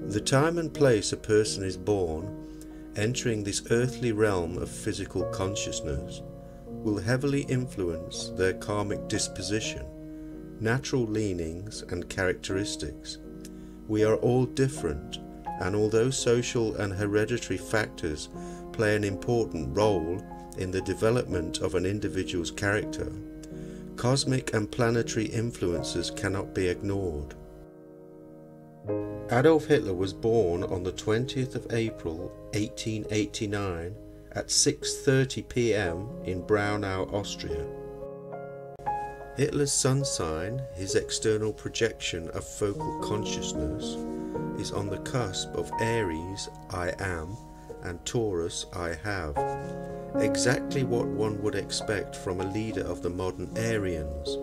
The time and place a person is born, entering this earthly realm of physical consciousness, will heavily influence their karmic disposition, natural leanings and characteristics. We are all different, and although social and hereditary factors play an important role in the development of an individual's character, cosmic and planetary influences cannot be ignored. Adolf Hitler was born on the 20th of April 1889 at 6:30 p.m. in Braunau, Austria. Hitler's sun sign, his external projection of focal consciousness, is on the cusp of Aries, I am, and Taurus, I have. Exactly what one would expect from a leader of the modern Aryans.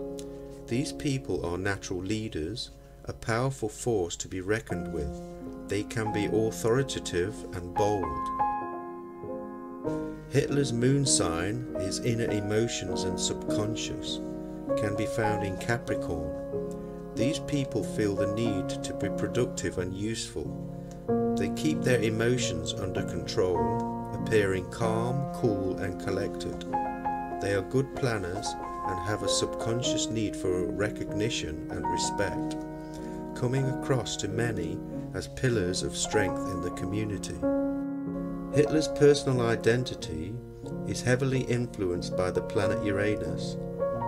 These people are natural leaders, a powerful force to be reckoned with. They can be authoritative and bold. Hitler's moon sign, his inner emotions and subconscious, can be found in Capricorn. These people feel the need to be productive and useful. They keep their emotions under control, appearing calm, cool and collected. They are good planners and have a subconscious need for recognition and respect, coming across to many as pillars of strength in the community. Hitler's personal identity is heavily influenced by the planet Uranus,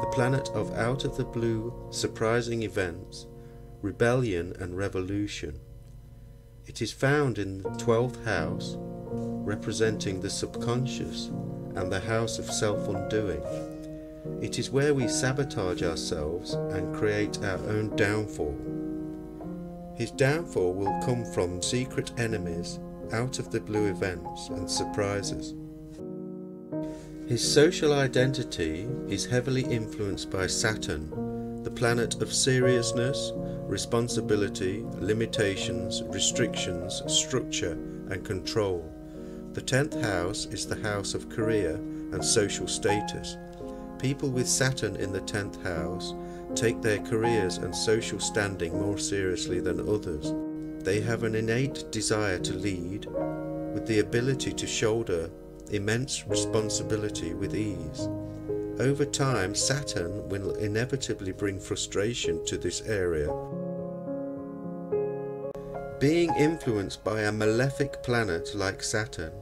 the planet of out-of-the-blue, surprising events, rebellion and revolution. It is found in the 12th house, representing the subconscious, and the house of self-undoing. It is where we sabotage ourselves and create our own downfall. His downfall will come from secret enemies, out-of-the-blue events and surprises. His social identity is heavily influenced by Saturn, the planet of seriousness, responsibility, limitations, restrictions, structure and control. The 10th house is the house of career and social status. People with Saturn in the 10th house take their careers and social standing more seriously than others. They have an innate desire to lead, with the ability to shoulder immense responsibility with ease. Over time, Saturn will inevitably bring frustration to this area. Being influenced by a malefic planet like Saturn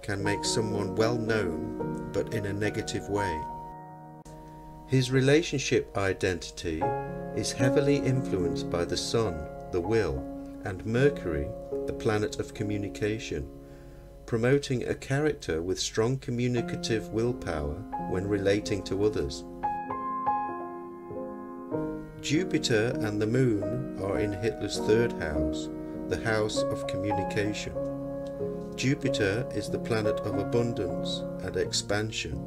can make someone well known, but in a negative way. His relationship identity is heavily influenced by the Sun, the will, and Mercury, the planet of communication, promoting a character with strong communicative willpower when relating to others. Jupiter and the Moon are in Hitler's 3rd house, the house of communication. Jupiter is the planet of abundance and expansion,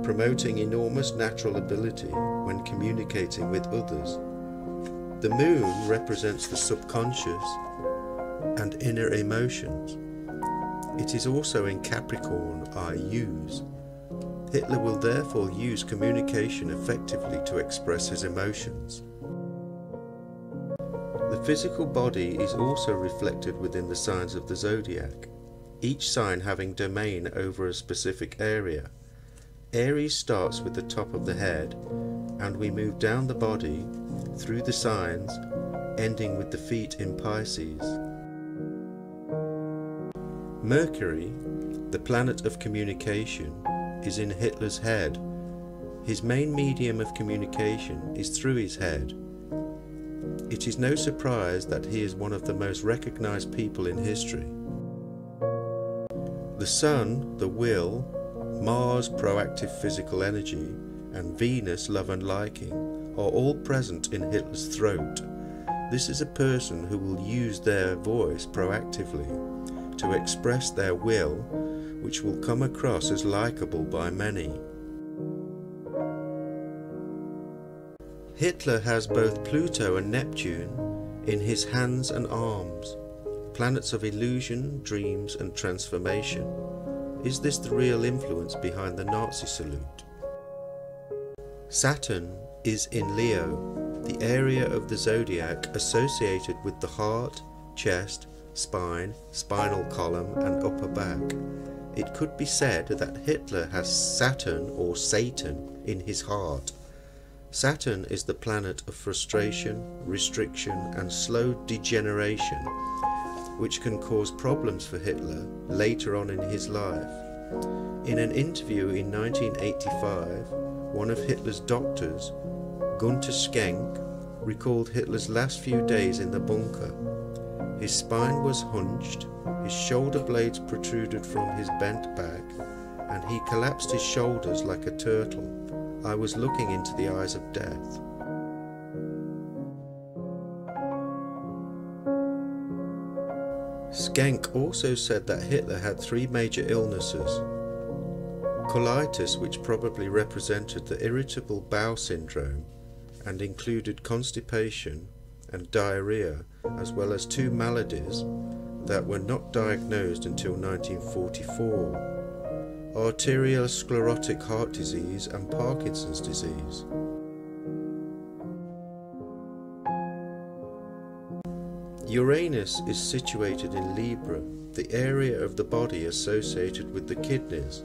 promoting enormous natural ability when communicating with others. The Moon represents the subconscious and inner emotions. It is also in Capricorn, I use. Hitler will therefore use communication effectively to express his emotions. The physical body is also reflected within the signs of the zodiac, each sign having domain over a specific area. Aries starts with the top of the head, and we move down the body through the signs, ending with the feet in Pisces. Mercury, the planet of communication, is in Hitler's head. His main medium of communication is through his head. It is no surprise that he is one of the most recognized people in history. The Sun, the will, Mars, proactive physical energy, and Venus, love and liking, are all present in Hitler's throat. This is a person who will use their voice proactively to express their will, which will come across as likable by many. Hitler has both Pluto and Neptune in his hands and arms, planets of illusion, dreams and transformation. Is this the real influence behind the Nazi salute? Saturn is in Leo, the area of the zodiac associated with the heart, chest, spine, spinal column and upper back. It could be said that Hitler has Saturn or Satan in his heart. Saturn is the planet of frustration, restriction and slow degeneration, which can cause problems for Hitler later on in his life. In an interview in 1985, one of Hitler's doctors, Gunther Schenk, recalled Hitler's last few days in the bunker. His spine was hunched, his shoulder blades protruded from his bent back, and he collapsed his shoulders like a turtle. I was looking into the eyes of death. Schenk also said that Hitler had 3 major illnesses: colitis, which probably represented the irritable bowel syndrome and included constipation and diarrhea, as well as 2 maladies that were not diagnosed until 1944: arteriosclerotic heart disease and Parkinson's disease. Uranus is situated in Libra, the area of the body associated with the kidneys.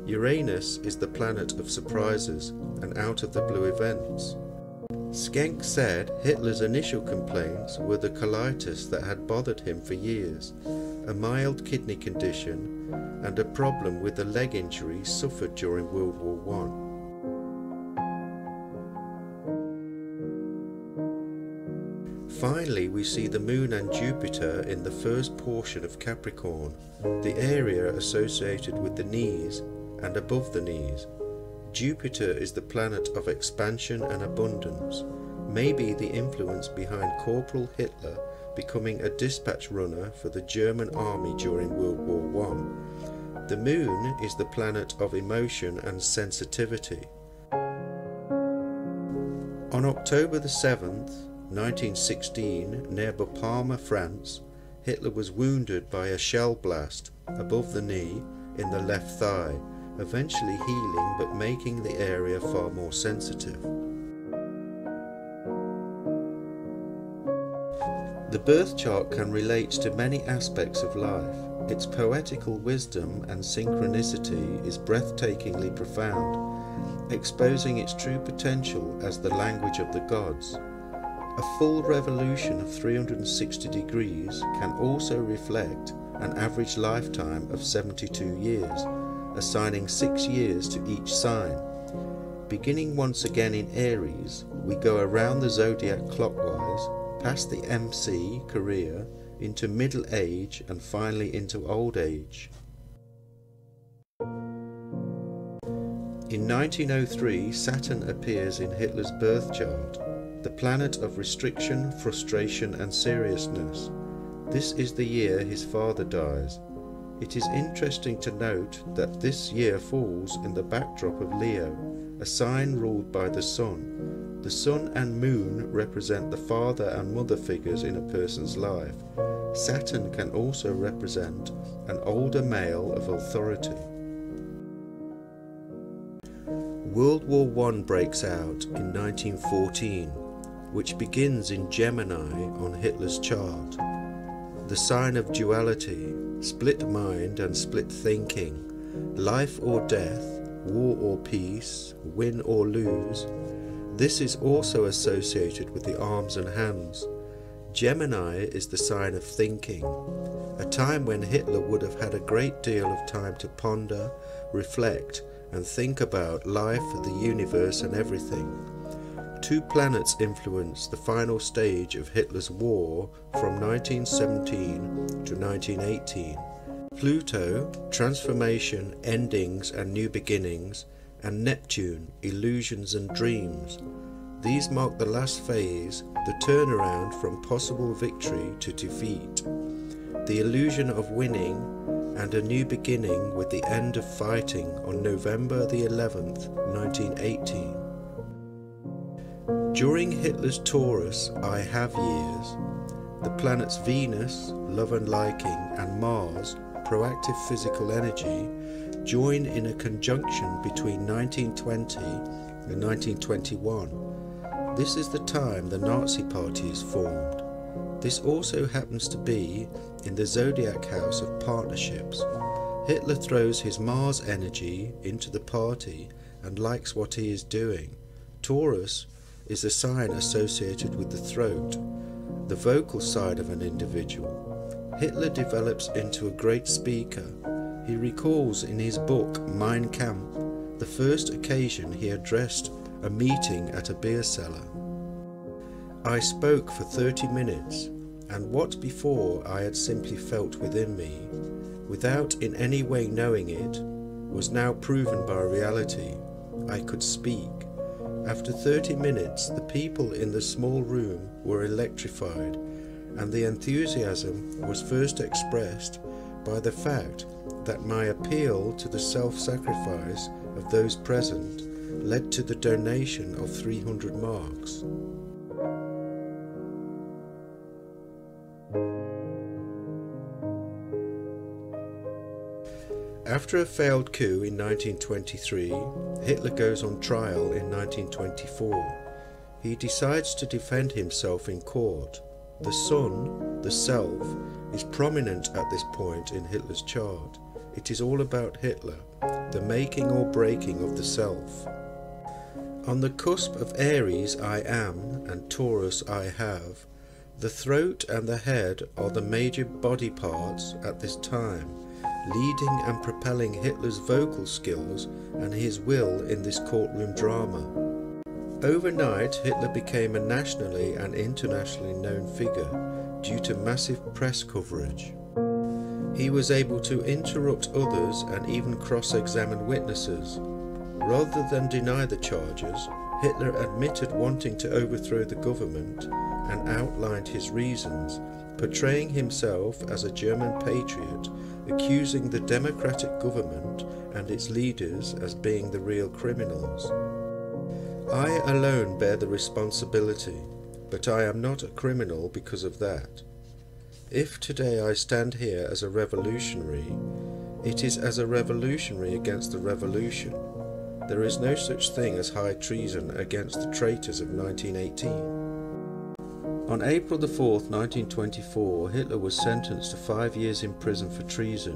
Uranus is the planet of surprises and out-of-the-blue events. Schenk said Hitler's initial complaints were the colitis that had bothered him for years, a mild kidney condition, and a problem with the leg injury suffered during World War I. Finally, we see the Moon and Jupiter in the first portion of Capricorn, the area associated with the knees and above the knees. Jupiter is the planet of expansion and abundance, maybe the influence behind Corporal Hitler becoming a dispatch runner for the German army during World War I. The Moon is the planet of emotion and sensitivity. On October the 7th, 1916, near Bapaume, France, Hitler was wounded by a shell blast above the knee in the left thigh, eventually healing but making the area far more sensitive. The birth chart can relate to many aspects of life. Its poetical wisdom and synchronicity is breathtakingly profound, exposing its true potential as the language of the gods. A full revolution of 360 degrees can also reflect an average lifetime of 72 years, assigning 6 years to each sign. Beginning once again in Aries, we go around the zodiac clockwise, past the MC, career, into middle age and finally into old age. In 1903, Saturn appears in Hitler's birth chart, the planet of restriction, frustration and seriousness. This is the year his father dies. It is interesting to note that this year falls in the backdrop of Leo, a sign ruled by the Sun. The Sun and Moon represent the father and mother figures in a person's life. Saturn can also represent an older male of authority. World War I breaks out in 1914, which begins in Gemini on Hitler's chart. The sign of duality, split mind and split thinking, life or death, war or peace, win or lose. This is also associated with the arms and hands. Gemini is the sign of thinking, a time when Hitler would have had a great deal of time to ponder, reflect, and think about life, the universe, and everything. 2 planets influence the final stage of Hitler's war from 1917 to 1918. Pluto, transformation, endings and new beginnings, and Neptune, illusions and dreams. These mark the last phase, the turnaround from possible victory to defeat, the illusion of winning, and a new beginning with the end of fighting on November the 11th, 1918. During Hitler's Taurus I have years, the planets Venus, love and liking, and Mars, proactive physical energy, join in a conjunction between 1920 and 1921. This is the time the Nazi Party is formed. This also happens to be in the zodiac house of partnerships. Hitler throws his Mars energy into the party and likes what he is doing. Taurus is a sign associated with the throat, the vocal side of an individual. Hitler develops into a great speaker. He recalls in his book Mein Kampf the first occasion he addressed a meeting at a beer cellar. I spoke for 30 minutes, and what before I had simply felt within me, without in any way knowing it, was now proven by reality. I could speak. After 30 minutes, the people in the small room were electrified, and the enthusiasm was first expressed by the fact that my appeal to the self-sacrifice of those present led to the donation of 300 marks. After a failed coup in 1923, Hitler goes on trial in 1924. He decides to defend himself in court. The sun, the self, is prominent at this point in Hitler's chart. It is all about Hitler, the making or breaking of the self. On the cusp of Aries I am and Taurus I have. The throat and the head are the major body parts at this time, leading and propelling Hitler's vocal skills and his will in this courtroom drama. Overnight, Hitler became a nationally and internationally known figure due to massive press coverage. He was able to interrupt others and even cross-examine witnesses. Rather than deny the charges, Hitler admitted wanting to overthrow the government and outlined his reasons, portraying himself as a German patriot, accusing the democratic government and its leaders as being the real criminals. I alone bear the responsibility, but I am not a criminal because of that. If today I stand here as a revolutionary, it is as a revolutionary against the revolution. There is no such thing as high treason against the traitors of 1918. On April the 4th, 1924, Hitler was sentenced to 5 years in prison for treason.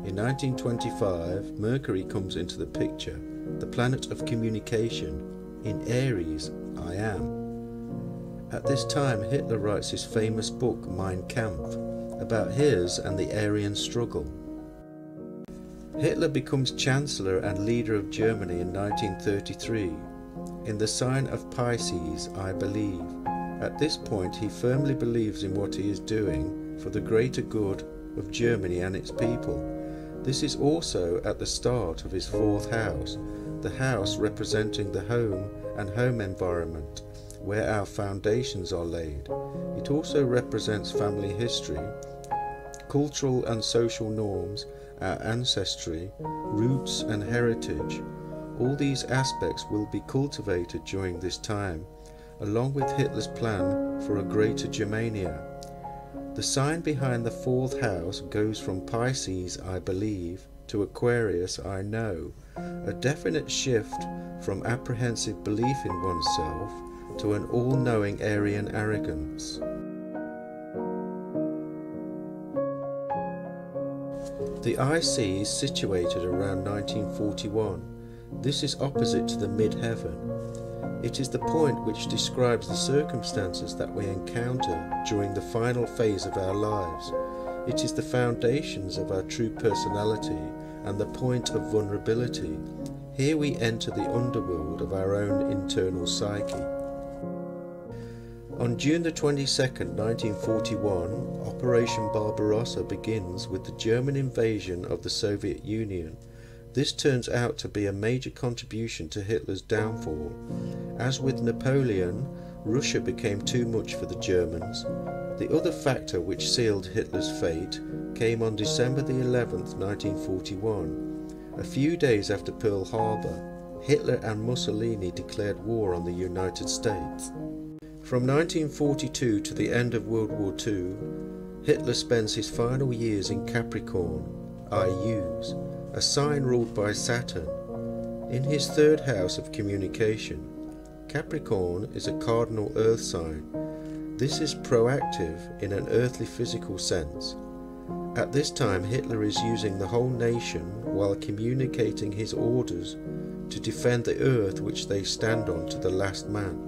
In 1925, Mercury comes into the picture, the planet of communication. In Aries, I am. At this time, Hitler writes his famous book, Mein Kampf, about his and the Aryan struggle. Hitler becomes Chancellor and leader of Germany in 1933. In the sign of Pisces, I believe. At this point, he firmly believes in what he is doing for the greater good of Germany and its people. This is also at the start of his fourth house, the house representing the home and home environment, where our foundations are laid. It also represents family history, cultural and social norms, our ancestry, roots and heritage. All these aspects will be cultivated during this time, along with Hitler's plan for a greater Germania. The sign behind the fourth house goes from Pisces, I believe, to Aquarius, I know, a definite shift from apprehensive belief in oneself to an all-knowing Aryan arrogance. The IC is situated around 1941. This is opposite to the mid-heaven. It is the point which describes the circumstances that we encounter during the final phase of our lives. It is the foundations of our true personality and the point of vulnerability. Here we enter the underworld of our own internal psyche. On June the 22nd, 1941, Operation Barbarossa begins with the German invasion of the Soviet Union. This turns out to be a major contribution to Hitler's downfall. As with Napoleon, Russia became too much for the Germans. The other factor which sealed Hitler's fate came on December the 11th, 1941. A few days after Pearl Harbor, Hitler and Mussolini declared war on the United States. From 1942 to the end of World War II, Hitler spends his final years in Capricorn, I-Use, a sign ruled by Saturn. In his third house of communication, Capricorn is a cardinal earth sign. This is proactive in an earthly physical sense. At this time, Hitler is using the whole nation while communicating his orders to defend the earth which they stand on to the last man.